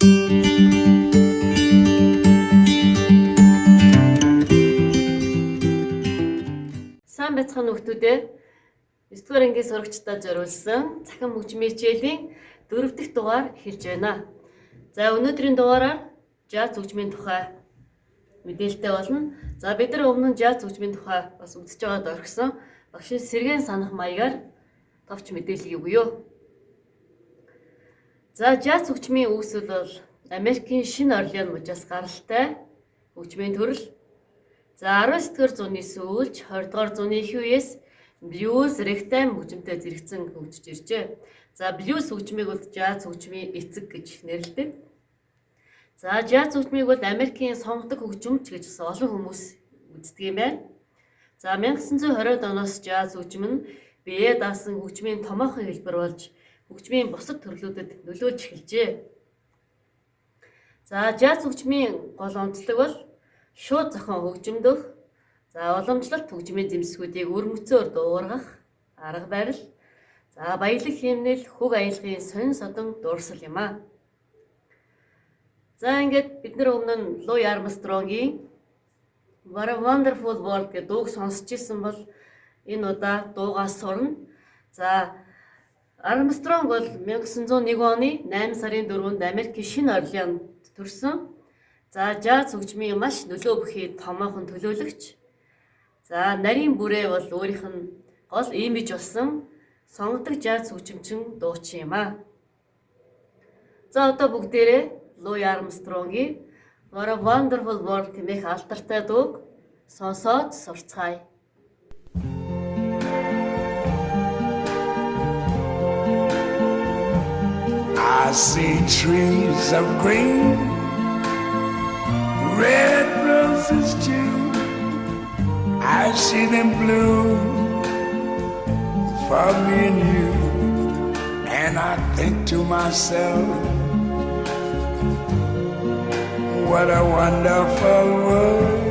Сайн байцгаана хүүхдүүдээ. 9-р ангиас сурагчдад зориулсан цахим хөгжмийн хичээлийн 4 дахь дугаар эхэлж байна. За өнөөдрийн дугаараар жаз хөгжмийн тухай мэдээлэлтэй болно. За бид нар өмнө нь жаз хөгжмийн тухай бас үзэж байгаад орхисон багшийн сэргээн санах маягаар товч мэдээлэл өгье. За жаз хөгжмийн үүсэл бол Америкийн Шинэ Орлеан мужаас гаралтай хөгжмийн төрөл. За 19-р зууны сүүлч 20-р зууны их үеэс блюз, рэгтайм хөгжмөнтэй зэрэгцэн хөгжиж иржээ. За блюз хөгжмийг бол жаз хөгжмийн эцэг гэж нэрлэдэг. За жаз хөгжмийг бол Америкийн сонгодог хөгжимч гэж олон хүмүүс үздэг юм байна. За 1920-ад оноос жаз хөгжим нь бие даасан хөгжмийн томоохон хэлбэр болж хөгжмийн бусад төрлүүдэд нөлөөлж эхэлжээ. За жаз хөгжмийн гол онцлог бол шууд зохион хөгжимдөх, за уламжлалт хөгжмийн зэмсгүүдийг өр мөцөөр дуугаргах арга барил, за баялаг хэмнэл, хөг аялгын сонин содон дуурсал юм аа. За ингээд бид нар өмнө нь Луи Армстронгийн What a Wonderful World гэдэг дууг сонсч ирсэн бол энэ удаа дуугаас сурна. За Армстронг бол 1901 оны 8 сарын 4-нд Америкийн Шинэ Орлеанд төрсөн. За жаз хөгжмийн маш нөлөө бүхий томоохон төлөөлөгч. За нарийн бүрээ бол өөрийнх нь гол имиж болсон сонгодог жаз хөгжимчин дуучин юм аа. За одоо бүгдээрээ Луи Армстронгийн What a Wonderful World гэмэх алдартай дууг сонсоод сурцгаая. I see trees of green, red roses too. I see them bloom for me and you. And I think to myself, what a wonderful world.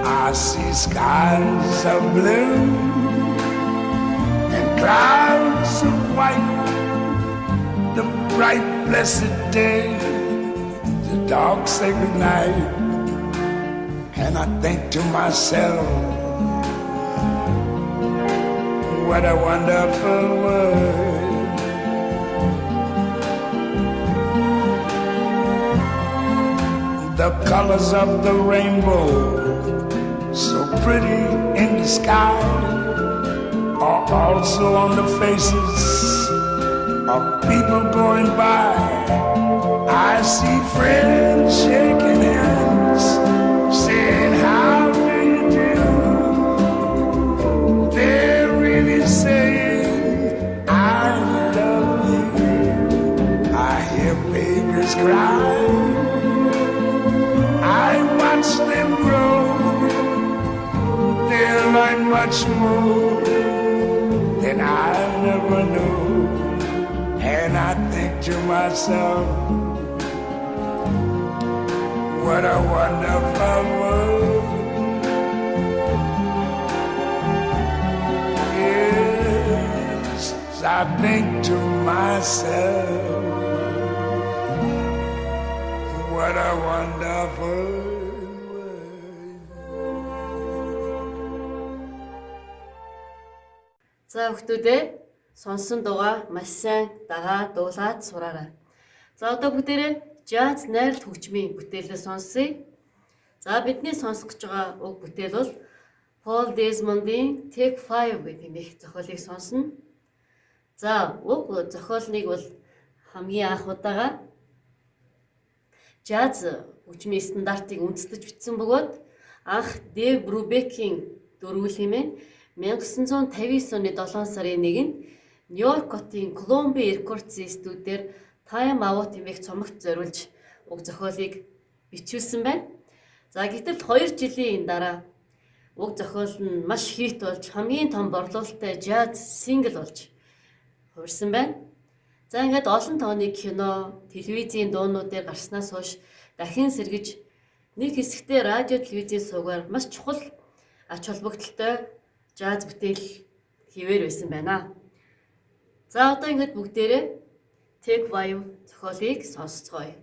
I see skies of blue and clouds of white, the bright blessed day, the dark sacred night. And I think to myself, what a wonderful world. The colors of the rainbow, so pretty in the sky, are also on the faces of people going by. I see friends shaking hands, saying, how do you do? They're really saying, I love you. I hear babies cry, I watch them grow. They learn much more than I never knew. And I think to myself, what a wonderful world. Yes, I think to myself, what a wonderful world. За хүүхдүүдээ сонсон дуугаа маш сайн дагаад дуулаад сураарай. За одоо бүгдээрээ жаз найралт хөгжмийн бүтээлээ сонсъё. За бидний сонсох гэж байгаа уг бүтээл бол Paul Desmond-ийн Take 5 гэх зохиолыг сонсно. За уг зохиолныг бол хамгийн анх удаага жаз хөгжмийн стандартыг үндэслэж бичсэн бөгөөд анх Дэв Брубекийн дөрвөл хэмээн 1959 оны 7 сарын 1-нд Нью-Йорк хотын Колумбия Рекордсын студиэр Time Out хэмээх цомогт зориулж уг зохиолыг бичүүлсэн байна. За гэтэл 2 жилийн дараа уг зохиол нь маш хит болж хамгийн том борлуулалттай жаз сингл болж хуурсан байна. За ингээд олон тооны кино, телевизийн дуунуудаар гарснаас хойш дахин сэргэж нэг хэсэгтээ радио, телевизийн сувгаар маш чухал ач холбогдолтой жаз бүтээл хийвэр байсан байна. За одоо ингэж бүгдээрээ Take 5 зохиолыг сонсцгоё.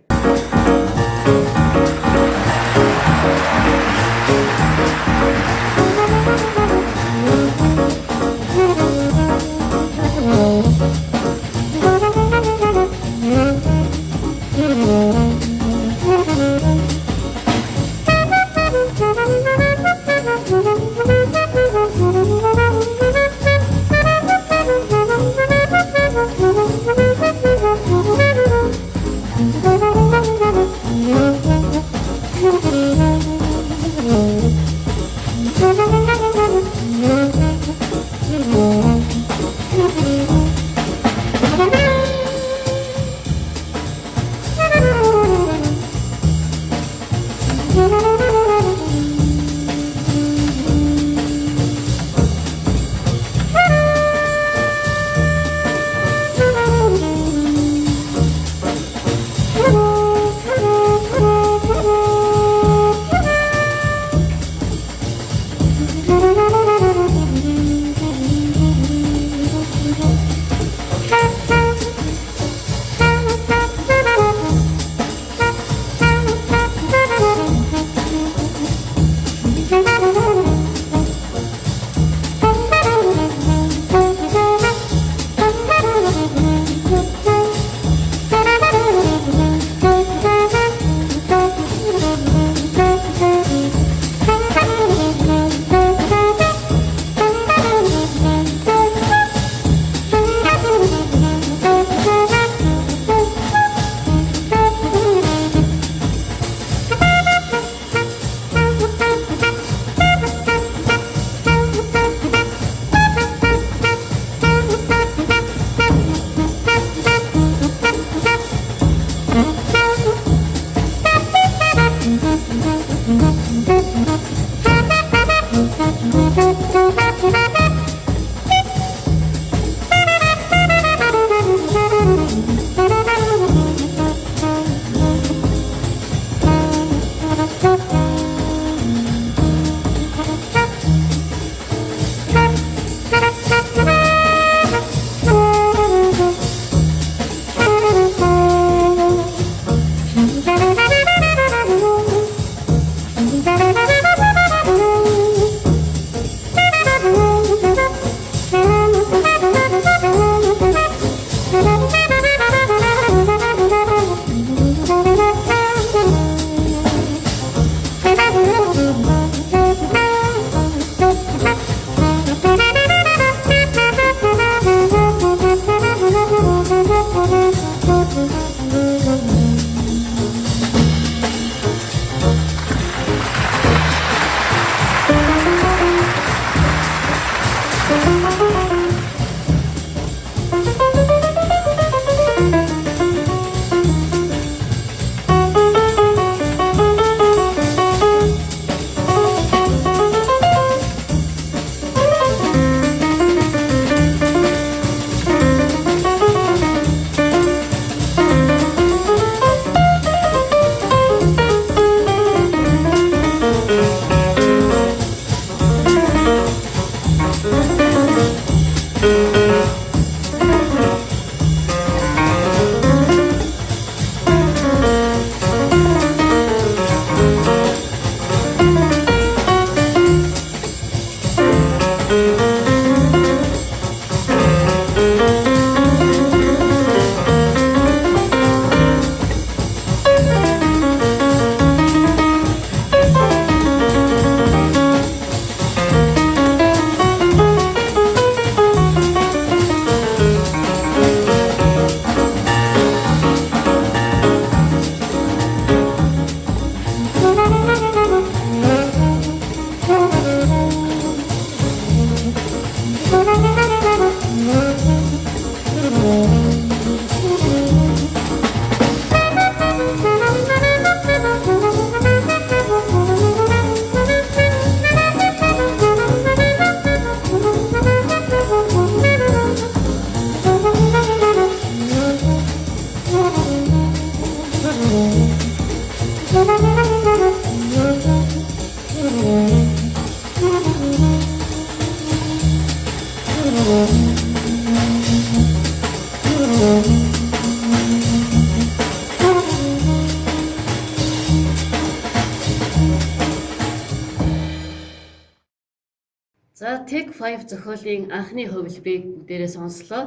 За Take 5 зохиолын анхны хувилбарыг бүгдээрээ сонслоо.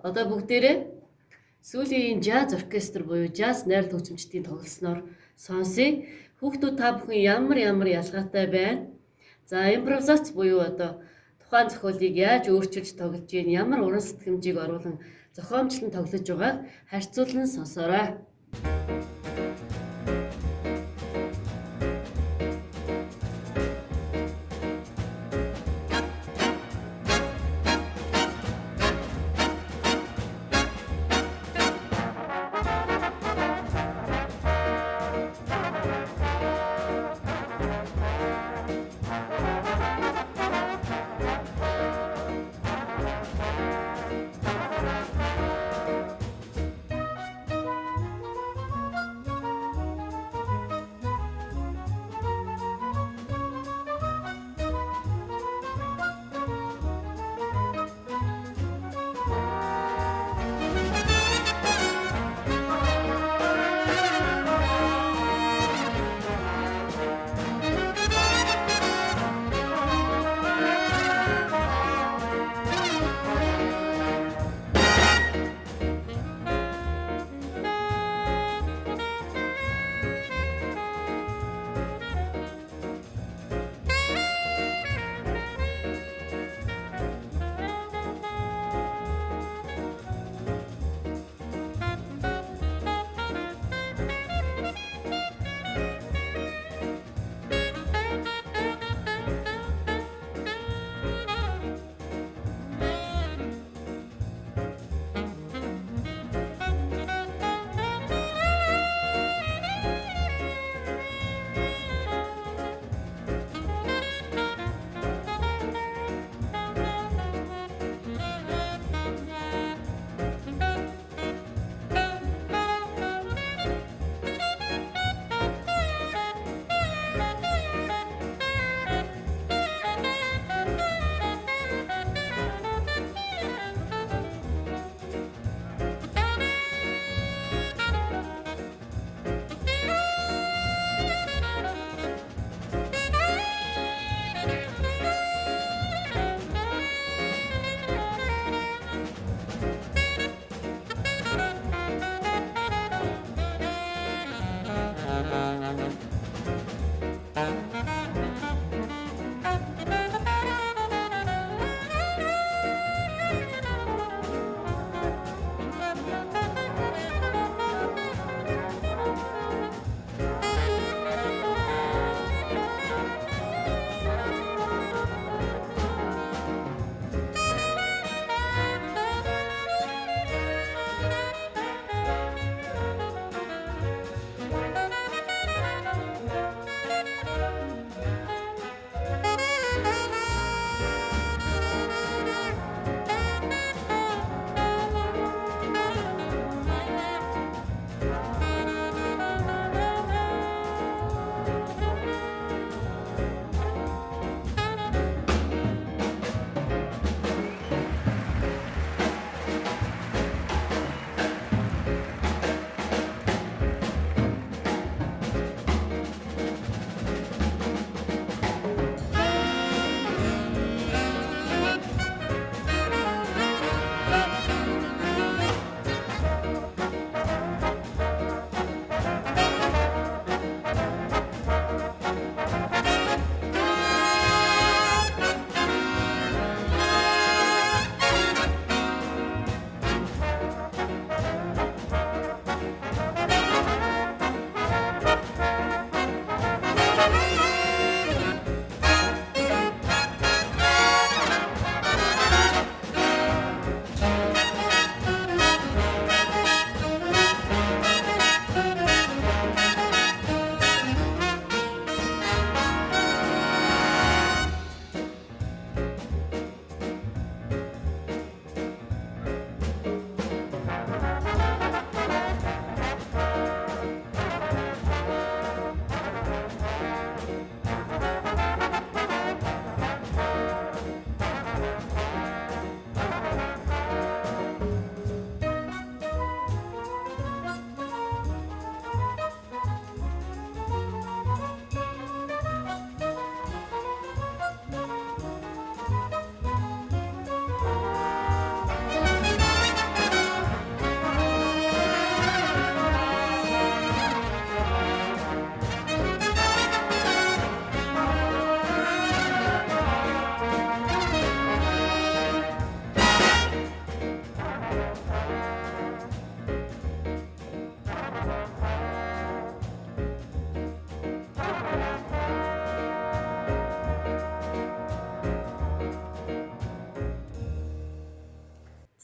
Одоо бүгдээрээ сүүлийн jazz оркестр буюу jazz найр төгсөмчдийн тоглосноор сонсъё. Хүүхдүүд та бүхэн ямар ялгаатай байна? За импровизац буюу одоо тухайн зохиолыг яаж өөрчилж тоглож гин, ямар уран сэтгэмжийг оруулан зохиомжлон тоглож байгааг харьцуулан сонсоорой.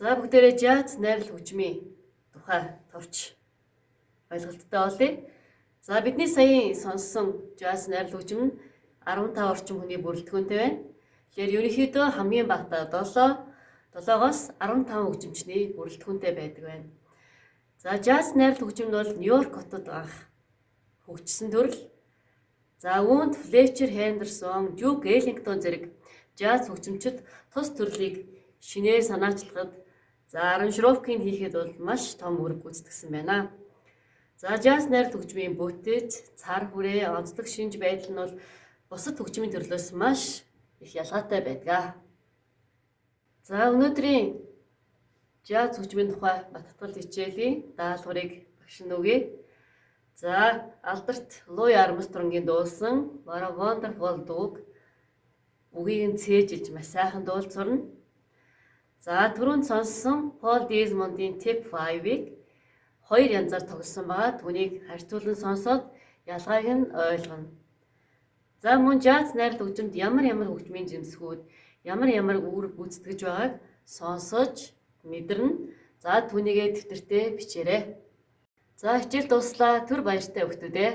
За бүгдээрээ jazz найрал хөгжмийн тухай товч ойлголттой болъё. За бидний саяын сонссон jazz найрал хөгжим нь 15 орчим хүний бүрэлдэхүүнтэй байна. Тэгэхээр ерөнхийдөө хамгийн багадаа 7-оос 15 хөгжимчний бүрэлдэхүүнтэй байдаг байна. За jazz найрал хөгжим нь бол Нью-Йорк хотод анх хөгжсөн төрөл. За үүнд Флетчер Хендерсон, Дюк Эллингтон зэрэг jazz хөгжимчид тус төрлийг шинээр санаачлагад аранжировкийг хийхэд бол маш том үүрэг гүйцэтгэсэн байна. За jazz найрал хөгжмийн бүтэц, цар хүрээ, онцлог шинж байдал нь бол бусад хөгжмийн төрлөөс маш их ялгаатай байдаг. За өнөөдрийн jazz хөгжмийн тухай баттгал хичээлийн даалгаврыг багш нь өгье. За алдарт Луи Армстронгийн дуулсан What a Wonderful дууг үгийг нь цээжилж маш сайхан дуулцурна. За түрүүнд сонссон Пол Дизмондын Take 5-ыг хоёр янзаар тоглосон байгаа. Түүнийг харьцуулан сонсоод ялгааг нь ойлгоно. За мөн jazz найрал хөгжимд ямар хөгжмийн жимсгүүд, ямар үүрэг гүйцэтгэж байгааг сонсож мэдэрнэ. За түүнийгээ дэвтэртээ бичээрэй. За хичээл дуслаа. Түр баяртай хүүхдүүд ээ.